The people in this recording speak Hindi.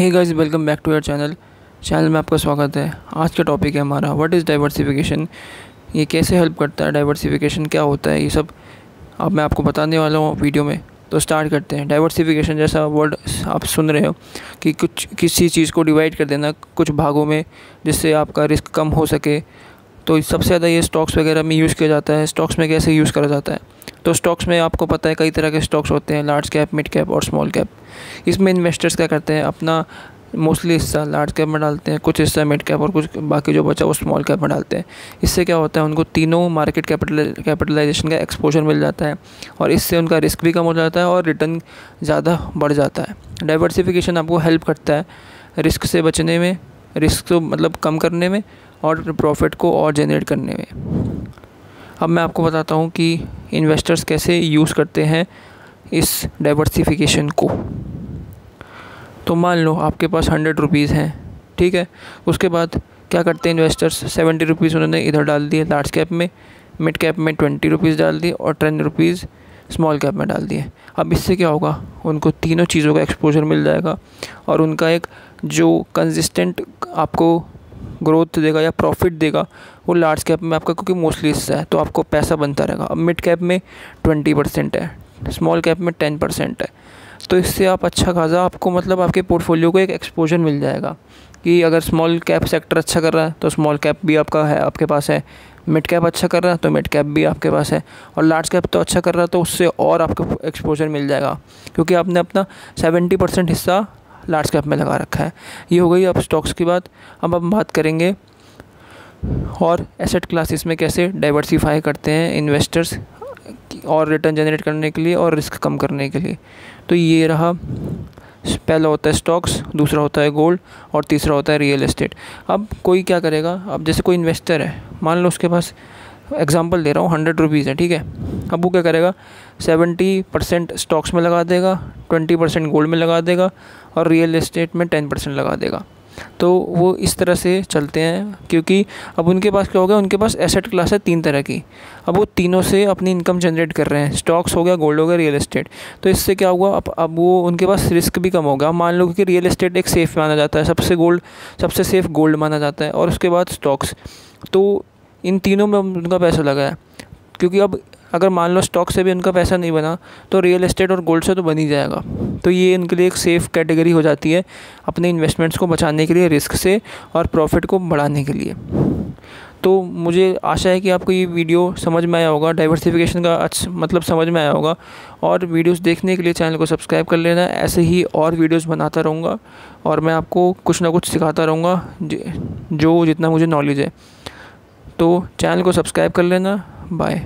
Hey guys, welcome back to your channel में आपका स्वागत है। आज का टॉपिक है हमारा व्हाट इज़ डाइवर्सिफिकेशन। ये कैसे हेल्प करता है, डाइवर्सिफिकेशन क्या होता है, ये सब अब मैं आपको बताने वाला हूँ वीडियो में। तो स्टार्ट करते हैं। डाइवर्सिफिकेशन जैसा वर्ड आप सुन रहे हो कि किसी चीज़ को डिवाइड कर देना कुछ भागों में, जिससे आपका रिस्क कम हो सके। तो सबसे ज़्यादा ये स्टॉक्स वगैरह में यूज़ किया जाता है। स्टॉक्स में कैसे यूज़ करा जाता है, तो स्टॉक्स में आपको पता है कई तरह के स्टॉक्स होते हैं, लार्ज कैप, मिड कैप और स्मॉल कैप। इसमें इन्वेस्टर्स क्या करते हैं, अपना मोस्टली हिस्सा लार्ज कैप में डालते हैं, कुछ हिस्सा मिड कैप और कुछ बाकी जो बचा वो स्मॉल कैप में डालते हैं। इससे क्या होता है, उनको तीनों मार्केट कैपिटलाइजेशन का एक्सपोजर मिल जाता है और इससे उनका रिस्क भी कम हो जाता है और रिटर्न ज़्यादा बढ़ जाता है। डाइवर्सिफिकेशन आपको हेल्प करता है रिस्क से बचने में, रिस्क को मतलब कम करने में और प्रॉफिट को और जनरेट करने में। अब मैं आपको बताता हूँ कि इन्वेस्टर्स कैसे यूज़ करते हैं इस डाइवर्सिफिकेशन को। तो मान लो आपके पास 100 रुपीज़ हैं, ठीक है। उसके बाद क्या करते हैं इन्वेस्टर्स, 70 रुपीज़ उन्होंने इधर डाल दिए लार्ज कैप में, मिड कैप में 20 रुपीज़ डाल दिए और 10 रुपीज़ स्मॉल कैप में डाल दिए। अब इससे क्या होगा, उनको तीनों चीज़ों का एक्सपोजर मिल जाएगा और उनका एक जो कंसिस्टेंट आपको ग्रोथ देगा या प्रॉफिट देगा वो लार्ज कैप में आपका, क्योंकि मोस्टली हिस्सा है तो आपको पैसा बनता रहेगा। अब मिड कैप में 20% है, स्मॉल कैप में 10% है। तो इससे आप अच्छा खासा आपको मतलब आपके पोर्टफोलियो को एक एक्सपोजर मिल जाएगा कि अगर स्मॉल कैप सेक्टर अच्छा कर रहा है तो स्मॉल कैप भी आपका है, आपके पास है। मिड कैप अच्छा कर रहा है तो मिड कैप भी आपके पास है और लार्ज कैप तो अच्छा कर रहा है तो उससे और आपको एक्सपोजर मिल जाएगा, क्योंकि आपने अपना 70% हिस्सा लार्ज कैप में लगा रखा है। ये हो गई अब स्टॉक्स की बात। अब हम बात करेंगे और एसेट क्लासेस में कैसे डाइवर्सिफाई करते हैं इन्वेस्टर्स और रिटर्न जनरेट करने के लिए और रिस्क कम करने के लिए। तो ये रहा, पहला होता है स्टॉक्स, दूसरा होता है गोल्ड और तीसरा होता है रियल एस्टेट। अब कोई क्या करेगा, अब जैसे कोई इन्वेस्टर है, मान लो उसके पास, एग्जांपल दे रहा हूँ, 100 रुपीज़ है, ठीक है। अब वो क्या करेगा, 70% स्टॉक्स में लगा देगा, 20% गोल्ड में लगा देगा और रियल एस्टेट में 10% लगा देगा। तो वो इस तरह से चलते हैं, क्योंकि अब उनके पास क्या हो गया, उनके पास एसेट क्लास है 3 तरह की। अब वो तीनों से अपनी इनकम जनरेट कर रहे हैं, स्टॉक्स हो गया, गोल्ड हो गया, रियल एस्टेट। तो इससे क्या हुआ, अब वो उनके पास रिस्क भी कम होगा। मान लो कि रियल एस्टेट एक सेफ़ माना जाता है, सबसे सेफ़ गोल्ड माना जाता है और उसके बाद स्टॉक्स। तो इन तीनों में उनका पैसा लगा है, क्योंकि अब अगर मान लो स्टॉक से भी उनका पैसा नहीं बना तो रियल एस्टेट और गोल्ड से तो बन ही जाएगा। तो ये इनके लिए एक सेफ़ कैटेगरी हो जाती है अपने इन्वेस्टमेंट्स को बचाने के लिए, रिस्क से और प्रॉफिट को बढ़ाने के लिए। तो मुझे आशा है कि आपको ये वीडियो समझ में आया होगा, डाइवर्सिफिकेशन का मतलब समझ में आया होगा। और वीडियोस देखने के लिए चैनल को सब्सक्राइब कर लेना। ऐसे ही और वीडियोस बनाता रहूँगा और मैं आपको कुछ ना कुछ सिखाता रहूँगा जो जितना मुझे नॉलेज है। तो चैनल को सब्सक्राइब कर लेना। बाय।